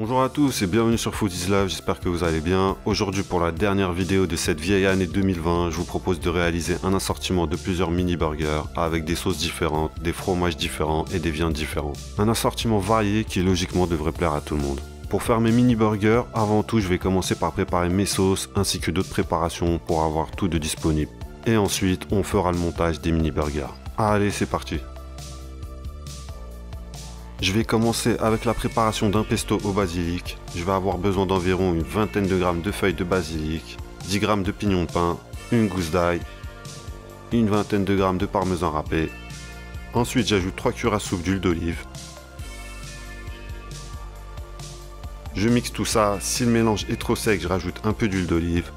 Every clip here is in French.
Bonjour à tous et bienvenue sur Food is Love, j'espère que vous allez bien. Aujourd'hui pour la dernière vidéo de cette vieille année 2020, je vous propose de réaliser un assortiment de plusieurs mini burgers avec des sauces différentes, des fromages différents et des viandes différentes. Un assortiment varié qui logiquement devrait plaire à tout le monde. Pour faire mes mini burgers, avant tout je vais commencer par préparer mes sauces ainsi que d'autres préparations pour avoir tout de disponible. Et ensuite on fera le montage des mini burgers. Allez, c'est parti. Je vais commencer avec la préparation d'un pesto au basilic. Je vais avoir besoin d'environ une vingtaine de grammes de feuilles de basilic, 10 grammes de pignon de pin, une gousse d'ail, une vingtaine de grammes de parmesan râpé. Ensuite j'ajoute 3 cuillères à soupe d'huile d'olive. Je mixe tout ça, si le mélange est trop sec, je rajoute un peu d'huile d'olive.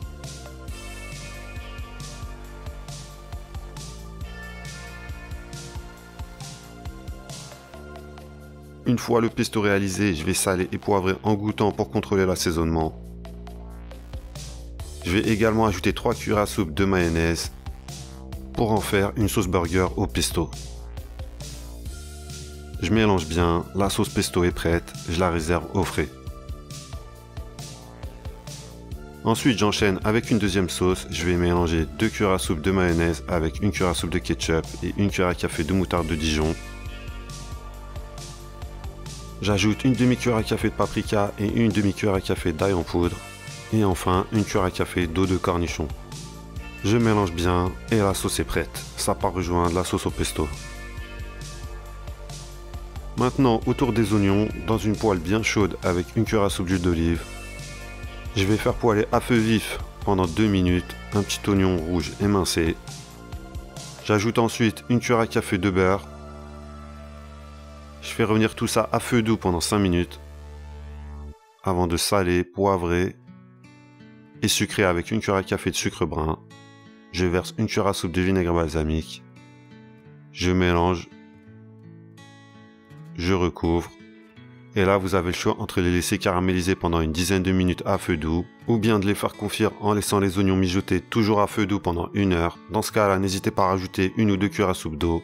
Une fois le pesto réalisé, je vais saler et poivrer en goûtant pour contrôler l'assaisonnement. Je vais également ajouter 3 cuillères à soupe de mayonnaise pour en faire une sauce burger au pesto. Je mélange bien, la sauce pesto est prête, je la réserve au frais. Ensuite j'enchaîne avec une deuxième sauce, je vais mélanger 2 cuillères à soupe de mayonnaise avec 1 cuillère à soupe de ketchup et 1 cuillère à café de moutarde de Dijon. J'ajoute une demi-cuillère à café de paprika et une demi-cuillère à café d'ail en poudre. Et enfin, une cuillère à café d'eau de cornichon. Je mélange bien et la sauce est prête. Ça part rejoindre la sauce au pesto. Maintenant, autour des oignons, dans une poêle bien chaude avec une cuillère à soupe d'huile d'olive, je vais faire poêler à feu vif pendant 2 minutes un petit oignon rouge émincé. J'ajoute ensuite une cuillère à café de beurre. Je fais revenir tout ça à feu doux pendant 5 minutes avant de saler, poivrer et sucrer avec une cuillère à café de sucre brun. Je verse une cuillère à soupe de vinaigre balsamique. Je mélange. Je recouvre. Et là, vous avez le choix entre les laisser caraméliser pendant une dizaine de minutes à feu doux ou bien de les faire confire en laissant les oignons mijoter toujours à feu doux pendant 1 heure. Dans ce cas-là, n'hésitez pas à rajouter 1 ou 2 cuillères à soupe d'eau.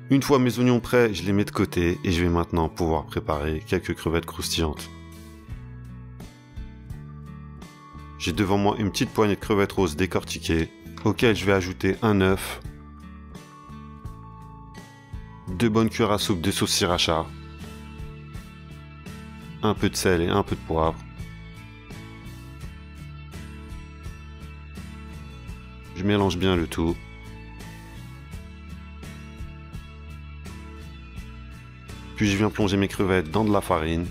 Une fois mes oignons prêts, je les mets de côté et je vais maintenant pouvoir préparer quelques crevettes croustillantes. J'ai devant moi une petite poignée de crevettes roses décortiquées, auxquelles je vais ajouter un œuf, 2 bonnes cuillères à soupe de sauce sriracha, un peu de sel et un peu de poivre. Je mélange bien le tout. Puis je viens plonger mes crevettes dans de la farine.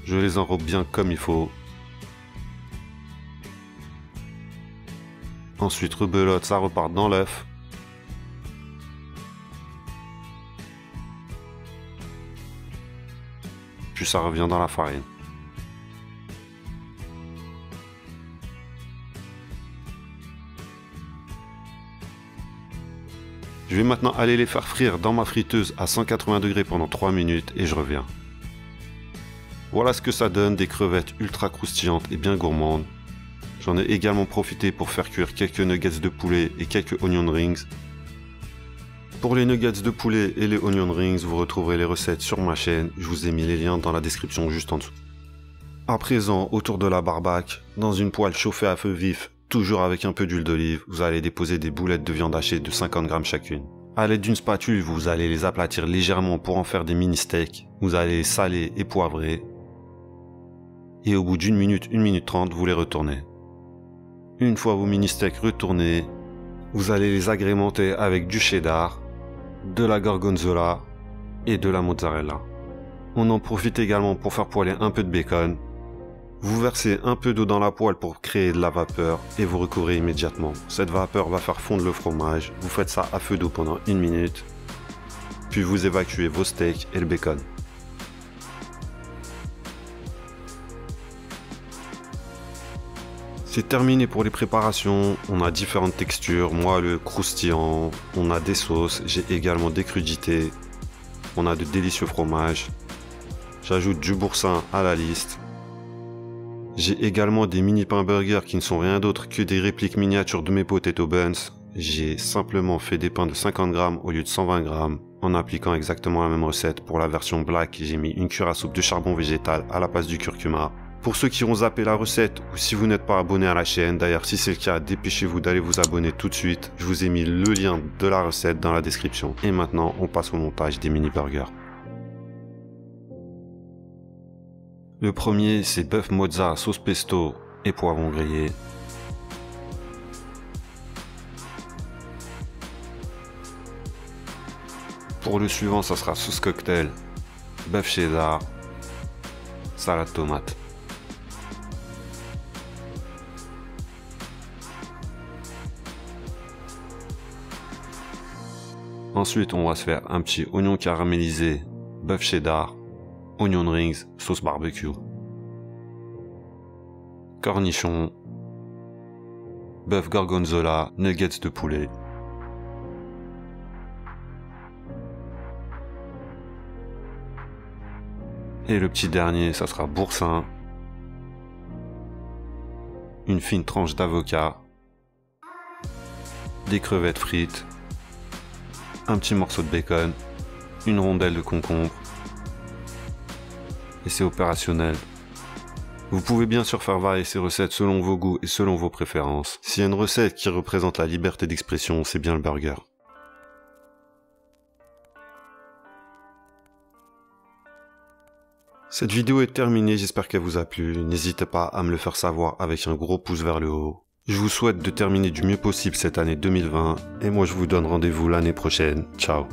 Je les enrobe bien comme il faut. Ensuite rebelote, ça repart dans l'œuf. Puis ça revient dans la farine. Je vais maintenant aller les faire frire dans ma friteuse à 180 degrés pendant 3 minutes et je reviens. Voilà ce que ça donne, des crevettes ultra croustillantes et bien gourmandes. J'en ai également profité pour faire cuire quelques nuggets de poulet et quelques onion rings. Pour les nuggets de poulet et les onion rings, vous retrouverez les recettes sur ma chaîne, je vous ai mis les liens dans la description juste en dessous. À présent, autour de la barbaque, dans une poêle chauffée à feu vif, toujours avec un peu d'huile d'olive, vous allez déposer des boulettes de viande hachée de 50 grammes chacune. A l'aide d'une spatule, vous allez les aplatir légèrement pour en faire des mini steaks. Vous allez les saler et poivrer. Et au bout d'une minute, 1 minute 30, vous les retournez. Une fois vos mini steaks retournés, vous allez les agrémenter avec du cheddar, de la gorgonzola et de la mozzarella. On en profite également pour faire poêler un peu de bacon. Vous versez un peu d'eau dans la poêle pour créer de la vapeur et vous recouvrez immédiatement. Cette vapeur va faire fondre le fromage. Vous faites ça à feu doux pendant 1 minute. Puis vous évacuez vos steaks et le bacon. C'est terminé pour les préparations. On a différentes textures. Moi, le croustillant. On a des sauces. J'ai également des crudités. On a de délicieux fromages. J'ajoute du boursin à la liste. J'ai également des mini pains burgers qui ne sont rien d'autre que des répliques miniatures de mes potato buns. J'ai simplement fait des pains de 50 grammes au lieu de 120 grammes. En appliquant exactement la même recette. Pour la version black, j'ai mis une cuillère à soupe de charbon végétal à la place du curcuma. Pour ceux qui ont zappé la recette ou si vous n'êtes pas abonné à la chaîne, d'ailleurs si c'est le cas, dépêchez-vous d'aller vous abonner tout de suite. Je vous ai mis le lien de la recette dans la description. Et maintenant, on passe au montage des mini burgers. Le premier, c'est bœuf mozza, sauce pesto et poivron grillé. Pour le suivant, ça sera sauce cocktail, bœuf cheddar, salade tomate. Ensuite, on va se faire un petit oignon caramélisé, bœuf cheddar, onion rings, sauce barbecue. Cornichons, bœuf gorgonzola, nuggets de poulet. Et le petit dernier, ça sera boursin, une fine tranche d'avocat, des crevettes frites, un petit morceau de bacon, une rondelle de concombre, et c'est opérationnel. Vous pouvez bien sûr faire varier ces recettes selon vos goûts et selon vos préférences. S'il y a une recette qui représente la liberté d'expression, c'est bien le burger. Cette vidéo est terminée, j'espère qu'elle vous a plu. N'hésitez pas à me le faire savoir avec un gros pouce vers le haut. Je vous souhaite de terminer du mieux possible cette année 2020 et moi je vous donne rendez-vous l'année prochaine. Ciao.